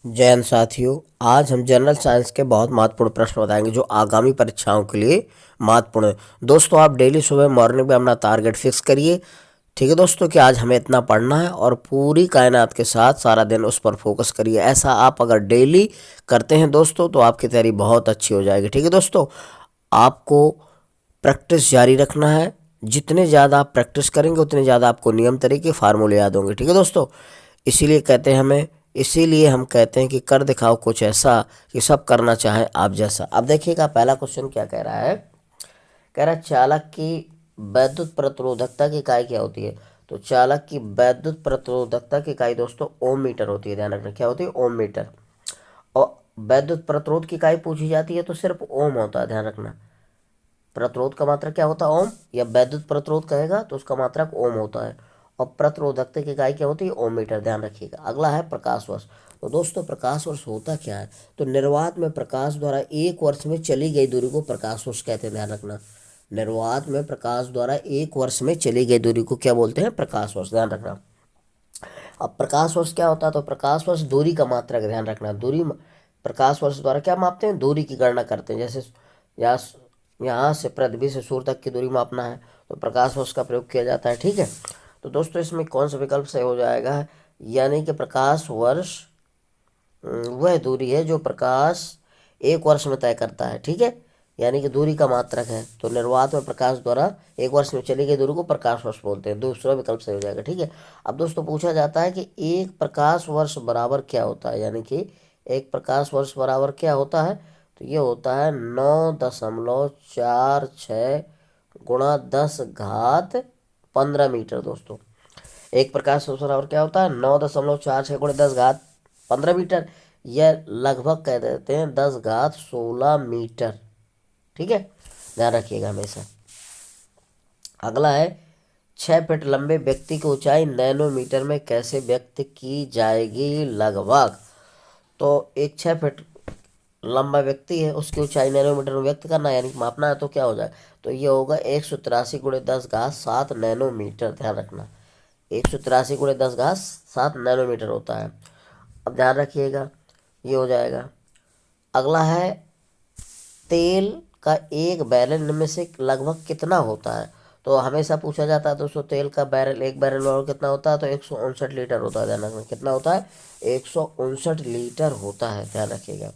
जय हिंद साथियों। आज हम जनरल साइंस के बहुत महत्वपूर्ण प्रश्न बताएंगे जो आगामी परीक्षाओं के लिए महत्वपूर्ण है। दोस्तों, आप डेली सुबह मॉर्निंग में अपना टारगेट फिक्स करिए। ठीक है दोस्तों, कि आज हमें इतना पढ़ना है और पूरी कायनात के साथ सारा दिन उस पर फोकस करिए। ऐसा आप अगर डेली करते हैं दोस्तों तो आपकी तैयारी बहुत अच्छी हो जाएगी। ठीक है दोस्तों, आपको प्रैक्टिस जारी रखना है। जितने ज़्यादा आप प्रैक्टिस करेंगे उतने ज़्यादा आपको नियम तरीके फार्मूले याद होंगे। ठीक है दोस्तों, इसीलिए कहते हैं हमें इसीलिए हम कहते हैं कि कर दिखाओ कुछ ऐसा कि सब करना चाहें आप जैसा। अब देखिएगा पहला क्वेश्चन क्या कह रहा है। कह रहा है चालक की वैद्युत प्रतिरोधकता की इकाई क्या होती है। तो चालक की वैद्युत प्रतिरोधकता की इकाई दोस्तों ओम मीटर होती है। ध्यान रखना क्या होती है, ओम मीटर। और वैद्युत प्रतिरोध की इकाई पूछी जाती है तो सिर्फ ओम होता है। ध्यान रखना, प्रतिरोध का मात्रक क्या होता है, ओम। या वैद्युत प्रतिरोध कहेगा तो उसका मात्रक ओम होता है। और प्रतिरोधकता की इकाई क्या होती है, ओम मीटर। ध्यान रखिएगा। अगला है प्रकाश वर्ष। तो दोस्तों प्रकाश वर्ष होता क्या है, तो निर्वात में प्रकाश द्वारा एक वर्ष में चली गई दूरी को प्रकाश वर्ष कहते हैं। ध्यान रखना, निर्वात में प्रकाश द्वारा एक वर्ष में चली गई दूरी को क्या बोलते हैं, प्रकाश वर्ष। ध्यान रखना। अब प्रकाश वर्ष क्या होता है, तो प्रकाश वर्ष दूरी का मात्रक। ध्यान रखना, दूरी प्रकाश वर्ष द्वारा क्या मापते हैं, दूरी की गणना करते हैं। जैसे यहाँ यहाँ से पृथ्वी से सूर्य तक की दूरी मापना है तो प्रकाश वर्ष का प्रयोग किया जाता है। ठीक है, तो दोस्तों इसमें कौन सा विकल्प सही हो जाएगा, यानी कि प्रकाश वर्ष वह दूरी है जो प्रकाश एक वर्ष में तय करता है। ठीक है, यानी कि दूरी का मात्रक है। तो निर्वात में प्रकाश द्वारा एक वर्ष में चली गई दूरी को प्रकाश वर्ष बोलते हैं। दूसरा विकल्प सही हो जाएगा। ठीक है, अब दोस्तों पूछा जाता है कि एक प्रकाश वर्ष बराबर क्या होता है, यानी कि एक प्रकाश वर्ष बराबर क्या होता है, तो ये होता है 9.46 गुणा 10 घात 15 मीटर। दोस्तों एक प्रकाश वर्ष बराबर क्या होता है, 9.46 गुणा 10 घात 15 मीटर। यह लगभग कह देते हैं 10 घात 16 मीटर। ठीक है, ध्यान रखिएगा हमेशा। अगला है 6 फीट लंबे व्यक्ति की ऊंचाई नैनोमीटर में कैसे व्यक्त की जाएगी लगभग। तो एक 6 फीट लंबा व्यक्ति है, उसकी ऊंचाई नैनोमीटर में व्यक्त करना यानी कि मापना है, तो क्या हो जाए, तो ये होगा 183 गुणे 10 घात 7 नैनोमीटर। ध्यान रखना, 183 गुणे 10 घात 7 नैनोमीटर होता है। अब ध्यान रखिएगा, ये हो जाएगा। अगला है तेल का एक बैरल इनमें से लगभग कितना होता है। तो हमेशा पूछा जाता है दोस्तों, तेल का बैरल, एक बैरल और कितना होता है, तो 159 लीटर होता है। ध्यान रखना, कितना होता है, 159 लीटर होता है। ध्यान रखिएगा।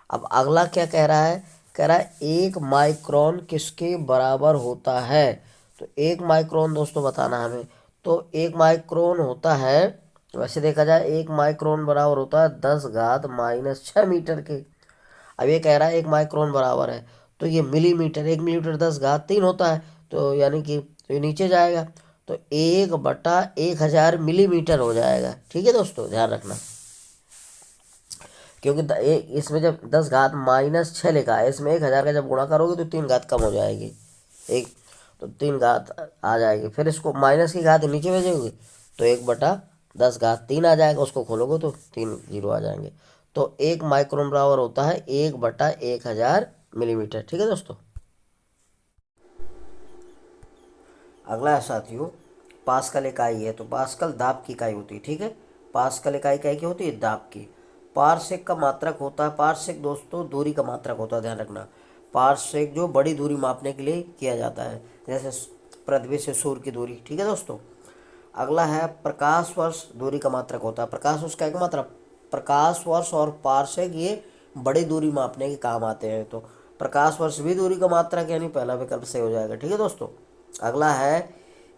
अब अगला क्या कह रहा है, कह रहा है 1 माइक्रोन किसके बराबर होता है। तो 1 माइक्रोन दोस्तों बताना हमें। तो 1 माइक्रोन होता है, वैसे देखा जाए 1 माइक्रोन बराबर होता है 10 घात-6 मीटर के। अब ये कह रहा है 1 माइक्रोन बराबर है, तो ये मिलीमीटर, 1 मिलीमीटर 10 घात 3 होता है। तो यानी कि तो ये नीचे जाएगा, तो 1/1000 मिलीमीटर हो जाएगा। ठीक है दोस्तों, ध्यान रखना, क्योंकि इसमें जब 10 घात-6 लिखा है, इसमें 1000 का जब गुणा करोगे तो 3 घात कम हो जाएगी। एक तो 3 घात आ जाएगी, फिर इसको माइनस की घात नीचे भेजोगे तो 1/10 घात 3 आ जाएगा, उसको खोलोगे तो 3 जीरो आ जाएंगे। तो 1 माइक्रोन बराबर होता है 1/1000 मिलीमीटर। ठीक है दोस्तों। अगला है साथियों पास्कल इकाई है। तो पास्कल दाब की इकाई होती है। ठीक है, पास्कल इकाई की होती है, दाब की। पारसेक का मात्रक होता है, पारसेक दोस्तों दूरी का मात्रक होता है। ध्यान रखना, पारसेक जो बड़ी दूरी मापने के लिए किया जाता है, जैसे पृथ्वी से सूर्य की दूरी। ठीक है दोस्तों। अगला है प्रकाश वर्ष दूरी का मात्रक होता है। प्रकाश वर्ष का एक मात्रक, प्रकाश वर्ष और पारसेक ये बड़ी दूरी मापने के काम आते हैं। तो प्रकाश वर्ष भी दूरी का मात्रक, यानी पहला विकल्प सही हो जाएगा। ठीक है दोस्तों। अगला है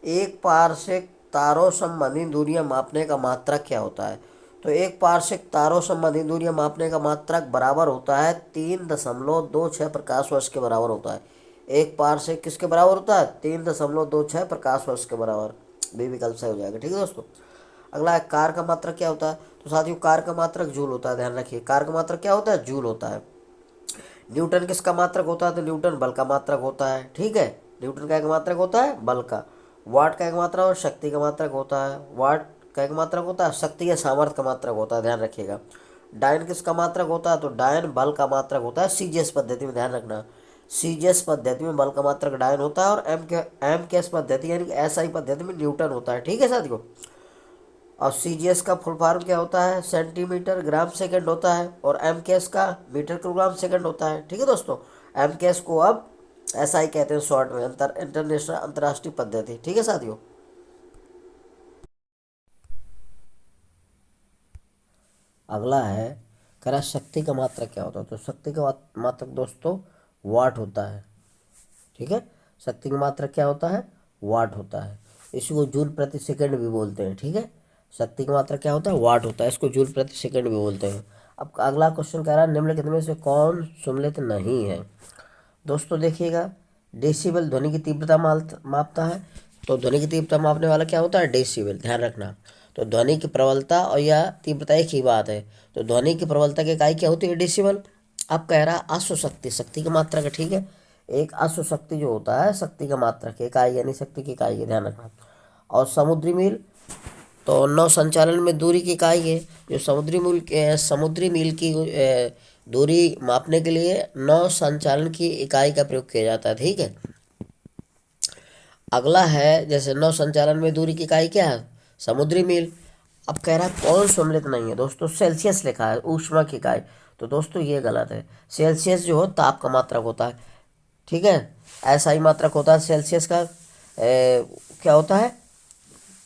एक पारसेक तारों संबंधी दूरियां मापने का मात्रक क्या होता है। तो एक पारसेक तारों संबंधी दूरियां मापने का मात्रक बराबर होता है 3.26 प्रकाश वर्ष के बराबर होता है। एक पारसेक किसके बराबर होता है, 3.26 प्रकाश वर्ष के बराबर। बी विकल्प सही हो जाएगा। ठीक है दोस्तों। अगला है कार का मात्रक क्या होता है। तो साथियों कार का मात्रक जूल होता है। ध्यान रखिए, कार का मात्रक क्या होता है, जूल होता है। न्यूटन किसका मात्रक होता है, तो न्यूटन बल का मात्रक होता है। ठीक है, न्यूटन का एक मात्रक होता है बल का। वाट का एक मात्रक और शक्ति का मात्रक होता है। वाट का एक मात्रक होता है शक्ति या सामर्थ्य का मात्रक होता है। ध्यान रखिएगा। डायन किसका मात्रक होता है, तो डायन बल का मात्रक होता है सीजीएस पद्धति में। ध्यान रखना, सीजीएस पद्धति में बल का मात्रक डायन होता है, और एम के एस पद्धति यानी कि एसआई पद्धति में न्यूटन होता है। ठीक है साथियों। और सीजीएस का फुल फॉर्म क्या होता है, सेंटीमीटर ग्राम सेकंड होता है, और एमकेएस का मीटर किलोग्राम सेकंड होता है। ठीक है दोस्तों, एमकेएस को अब एसआई कहते हैं शॉर्ट में, इंटरनेशनल अंतर्राष्ट्रीय पद्धति। ठीक है साथियों। अगला है, कह रहा शक्ति का मात्रक क्या होता है। तो शक्ति का मात्रक दोस्तों वाट होता है। ठीक है, शक्ति की मात्रा क्या होता है, वाट होता है। इसी को जूल प्रति सेकंड भी बोलते हैं। ठीक है, शक्ति की मात्रा क्या होता है, वाट होता है, इसको जूल प्रति सेकंड भी बोलते हैं। अब अगला क्वेश्चन कह रहा है निम्नलिखित में से कौन सम्मिलित नहीं है। दोस्तों देखिएगा, डेसिबल ध्वनि की तीव्रता मापता है। तो ध्वनि की तीव्रता मापने वाला क्या होता है, डेसिबल, ध्यान रखना। तो ध्वनि की प्रबलता और या तीव्रता एक ही बात है। तो ध्वनि की प्रबलता की इकाई क्या होती है, डेसिबल। अब कह रहा है अश्वशक्ति, शक्ति की मात्रा का। ठीक है, एक अश्वशक्ति जो होता है शक्ति का मात्रा की इकाई, यानी शक्ति की इकाई है, ध्यान रखना। और समुद्री मील, तो नौ संचालन में दूरी की इकाई है। जो समुद्री मील की दूरी मापने के लिए नौ संचालन की इकाई का प्रयोग किया जाता है। ठीक है, अगला है जैसे नौ संचालन में दूरी की इकाई क्या है, समुद्री मील। अब कह रहा है कौन सम्मिलित नहीं है। दोस्तों सेल्सियस लिखा है, ऊष्मा की इकाई। तो दोस्तों ये गलत है। सेल्सियस जो हो ताप का मात्रक होता है। ठीक है, ऐसा ही मात्रक होता है सेल्सियस का। क्या होता है,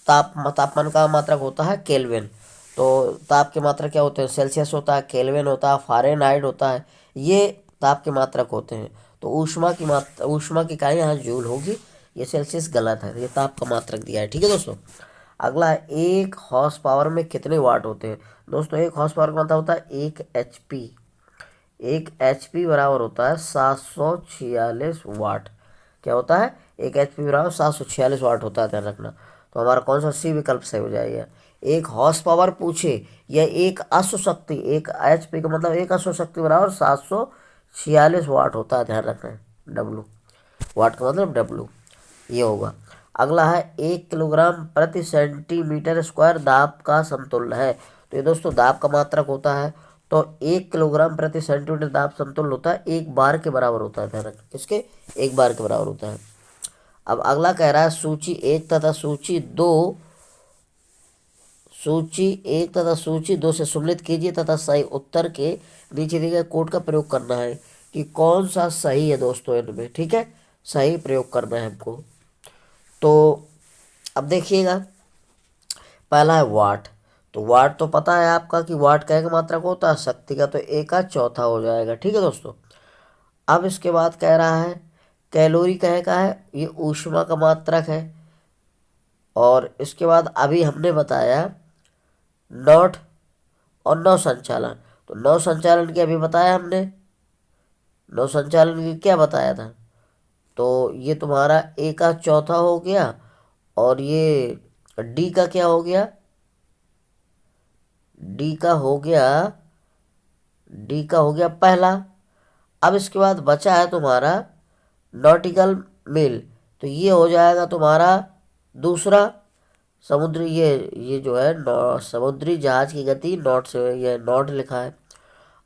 तापमान का मात्रक होता है केल्विन। तो ताप के मात्रक क्या होते हैं, सेल्सियस होता है, केल्विन होता है, फ़ारेनहाइट होता है। ये ताप के मात्रक होते हैं। तो ऊष्मा की इकाई यहाँ जूल होगी। ये सेल्सियस गलत है, ये ताप का मात्रक दिया है। ठीक है दोस्तों। अगला है, एक हॉर्स पावर में कितने वाट होते हैं। दोस्तों एक हॉर्स पावर का मतलब होता है 1 HP। 1 HP बराबर होता है 746 वाट। क्या होता है, 1 HP बराबर 746 वाट होता है, ध्यान रखना। तो हमारा कौन सा सी विकल्प सही हो जाएगा। एक हॉर्स पावर पूछे या एक अश्वशक्ति, 1 HP का मतलब एक अश्वशक्ति बराबर 746 वाट होता है, ध्यान रखना। डब्लू, वाट का मतलब डब्लू, ये होगा। अगला है, 1 किलोग्राम प्रति सेंटीमीटर स्क्वायर दाब का समतुल्य है। तो ये दोस्तों दाब का मात्रक होता है। तो 1 किलोग्राम प्रति सेंटीमीटर दाब समतुल्य होता है, एक बार के बराबर होता है, ध्यान रखना। किसके, एक बार के बराबर होता है। अब अगला कह रहा है सूची 1 तथा सूची 2 से सम्मिलित कीजिए तथा सही उत्तर के नीचे दिए गए कोड का प्रयोग करना है कि कौन सा सही है दोस्तों इनमें। ठीक है, सही प्रयोग करना है हमको। तो अब देखिएगा, पहला है वाट। तो वाट तो पता है आपका कि वाट क्या का मात्रक होता है, शक्ति का, तो 1/4 हो जाएगा। ठीक है दोस्तों। अब इसके बाद कह रहा है कैलोरी कहे का है, ये ऊष्मा का मात्रक है। और इसके बाद अभी हमने बताया नॉट और नौ संचालन। तो नौ संचालन की अभी बताया हमने, नौ संचालन की क्या बताया था। तो ये तुम्हारा 1/4 हो गया। और ये डी का क्या हो गया, डी का हो गया डी का हो गया पहला। अब इसके बाद बचा है तुम्हारा नॉटिकल मील। तो ये हो जाएगा तुम्हारा दूसरा। समुद्री ये जो है समुद्री जहाज की गति नॉट से, ये नॉट लिखा है।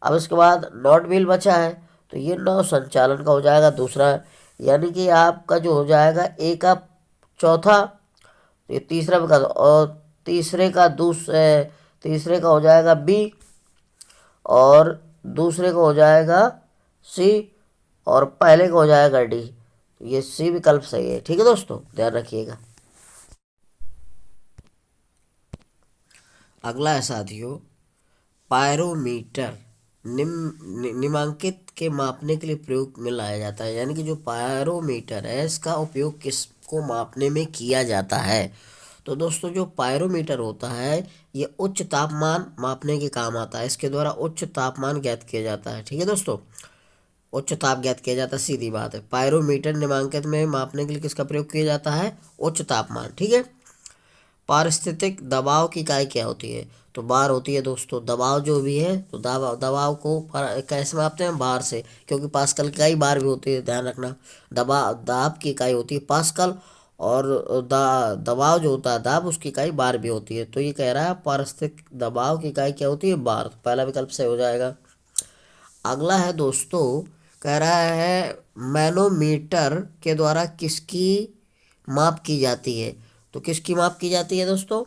अब इसके बाद नॉट मील बचा है। तो ये नौ संचालन का हो जाएगा दूसरा। यानी कि आपका जो हो जाएगा 1/4, ये तीसरा विकल्प। और तीसरे का हो जाएगा बी, और दूसरे का हो जाएगा सी, और पहले का हो जाएगा डी। ये सी विकल्प सही है। ठीक है दोस्तों, ध्यान रखिएगा। अगला है साथियों, पायरोमीटर निम्नांकित के मापने के लिए प्रयोग में लाया जाता है। यानी कि जो पायरोमीटर है इसका उपयोग किसको मापने में किया जाता है। तो दोस्तों जो पायरोमीटर होता है ये उच्च तापमान मापने के काम आता है। इसके द्वारा उच्च तापमान ज्ञात किया जाता है। ठीक है दोस्तों, उच्च ताप ज्ञात किया जाता है, सीधी बात है। पायरोमीटर निम्नांकित में मापने के लिए किसका प्रयोग किया जाता है, उच्च तापमान। ठीक है, पारिस्थितिक दबाव की इकाई क्या होती है। तो बार होती है दोस्तों। दबाव जो भी है, तो दबाव को कैसे मापते हैं, बार से, क्योंकि पास्कल की इकाई बार भी होती है, ध्यान रखना। दाब की इकाई होती है पास्कल, और दबाव जो होता है दाब, उसकी इकाई बार भी होती है। तो ये कह रहा है पारिस्थितिक दबाव की इकाई क्या होती है, बार। तो पहला विकल्प सही हो जाएगा। अगला है दोस्तों, कह रहा है मैनोमीटर के द्वारा किसकी माप की जाती है। तो किसकी माप की जाती है दोस्तों,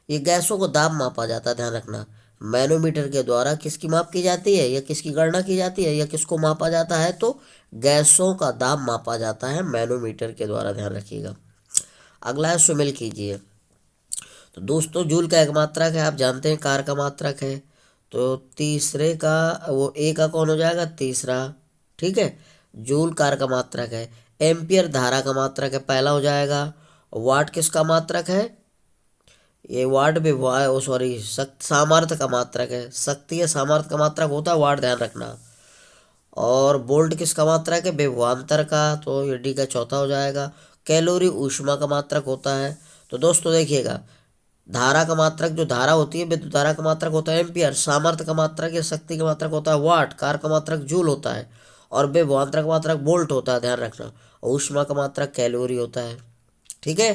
ये गैसों को दाब मापा जाता है, ध्यान रखना। मैनोमीटर के द्वारा किसकी माप की जाती है या किसकी गणना की जाती है या किसको मापा जाता है, तो गैसों का दाब मापा जाता है मैनोमीटर के द्वारा, ध्यान रखिएगा। अगला है सुमेल कीजिए। तो दोस्तों जूल का एक मात्रक है, आप जानते हैं कार का मात्रक है। तो तीसरे का वो ए का कौन हो जाएगा, तीसरा, ठीक है। जूल कार का मात्रक है। एम्पियर धारा का मात्रक है, पहला हो जाएगा। वाट किसका मात्रक है, ये वाट भी सॉरी सामर्थ्य का मात्रक है। शक्ति या सामर्थ्य का मात्रक होता है वाट, ध्यान रखना। और बोल्ट किसका मात्रक है, विभवांतर का, तो ये डी का चौथा हो जाएगा। कैलोरी ऊष्मा का मात्रक होता है। तो दोस्तों देखिएगा, धारा का मात्रक जो धारा होती है, विद्युत धारा का मात्रक होता है एम्पियर। सामर्थ्य का मात्रक या शक्ति का मात्रक होता है वाट। कार का मात्रक जूल होता है। और विभवांतर का मात्रक वोल्ट होता है, ध्यान रखना। और ऊष्मा का मात्रक कैलोरी होता है, ठीक है।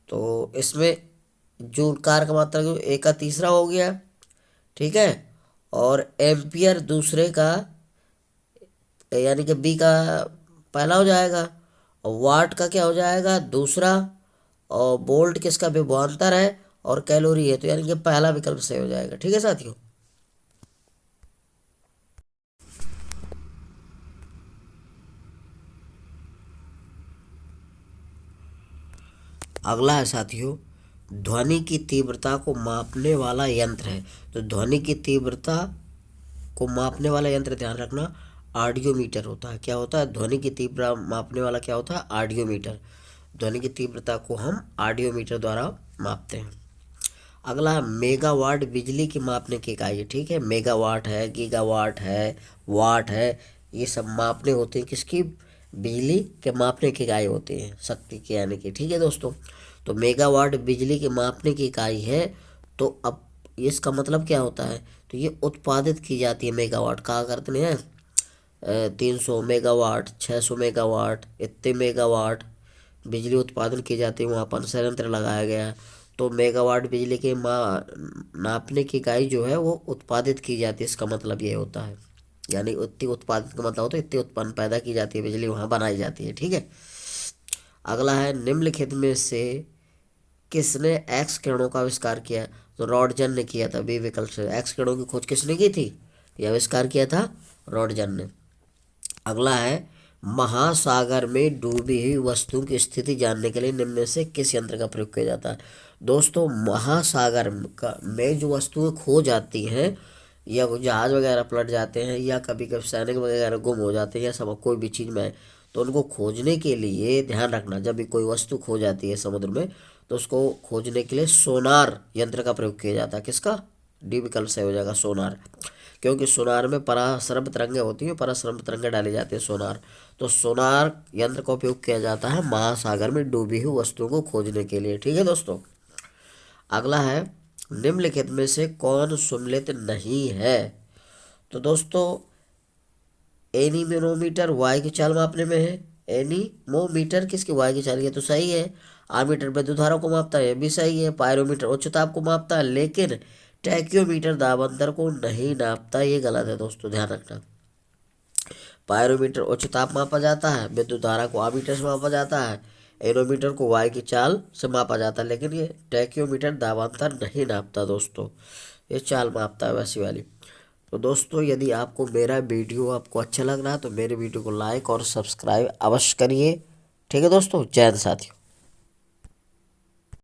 तो इसमें जूल कार का मात्रक ए का तीसरा हो गया, ठीक है। और एम्पियर दूसरे का यानी कि बी का पहला हो जाएगा। और वाट का क्या हो जाएगा, दूसरा। और बोल्ट किसका विभवांतर है और कैलोरी है, तो यानी कि पहला विकल्प सही हो जाएगा, ठीक है साथियों। अगला है साथियों, ध्वनि की तीव्रता को मापने वाला यंत्र है। तो ध्वनि की तीव्रता को मापने वाला यंत्र, ध्यान रखना, ऑडियोमीटर होता है। क्या होता है, ध्वनि की तीव्रता मापने वाला क्या होता है, ऑडियोमीटर। ध्वनि की तीव्रता को हम ऑडियोमीटर द्वारा मापते हैं। अगला है मेगावाट बिजली की मापने की इकाई है, ठीक है। मेगावाट है, गीगावाट है, वाट है, ये सब मापने होते हैं किसकी, बिजली के मापने की इकाई होती है, शक्ति की यानी कि, ठीक है दोस्तों। तो मेगावाट बिजली के मापने की इकाई है। तो अब इसका मतलब क्या होता है, तो ये उत्पादित की जाती है मेगावाट, कहा करते हैं 300 मेगावाट, 600 मेगावाट, इतने मेगावाट बिजली उत्पादन की जाती है, वहाँ पर संयंत्र लगाया गया है। तो मेगावाट बिजली के नापने की इकाई जो है वो उत्पादित की जाती है, इसका मतलब ये होता है। यानी इतनी उत्पादित का मतलब होता है इतनी उत्पन्न पैदा की जाती है बिजली, वहाँ बनाई जाती है, ठीक है। अगला है निम्नलिखित में से किसने एक्स किरणों का आविष्कार किया, तो रॉडजन ने किया था, बी विकल्प से। एक्स किरणों की खोज किसने की थी, यह आविष्कार किया था रॉडजन ने। अगला है महासागर में डूबी हुई वस्तु की स्थिति जानने के लिए निम्न में से किस यंत्र का प्रयोग किया जाता है। दोस्तों महासागर में जो वस्तुएं खो जाती हैं या जहाज वगैरह पलट जाते हैं या कभी कभी सैनिक वगैरह गुम हो जाते हैं या सब कोई भी चीज़ में, तो उनको खोजने के लिए ध्यान रखना, जब भी कोई वस्तु खो जाती है समुद्र में तो उसको खोजने के लिए सोनार यंत्र का प्रयोग किया जाता है। किसका, डी विकल्प सही हो जाएगा, सोनार। क्योंकि सोनार में पराश्रम तरंगें होती हैं, पराश्रम तरंगें डाली जाती है सोनार। तो सोनार यंत्र का उपयोग किया जाता है महासागर में डूबी हुई वस्तुओं को खोजने के लिए, ठीक है दोस्तों। अगला है निम्नलिखित में से कौन सुमेलित नहीं है। तो दोस्तों एनीमोमीटर वायु की चाल मापने में है। एनीमोमीटर किसकी, वायु की चाल, ये तो सही है। आमीटर विद्युत धारा को मापता है, ये भी सही है। पायरोमीटर उच्च ताप को मापता है, लेकिन टैक्योमीटर दाब अंतर को नहीं नापता, ये गलत है दोस्तों, ध्यान रखना। पायरोमीटर उच्च ताप मापा जाता है, विद्युत धारा को आमीटर से मापा जाता है, एनोमीटर को वायु की चाल से मापा जाता है, लेकिन ये टैक्योमीटर दाबांतर नहीं नापता दोस्तों, ये चाल मापता है वैसी वाली। तो दोस्तों यदि आपको मेरा वीडियो आपको अच्छा लग रहा है तो मेरे वीडियो को लाइक और सब्सक्राइब अवश्य करिए, ठीक है दोस्तों। जय हिंद साथियों।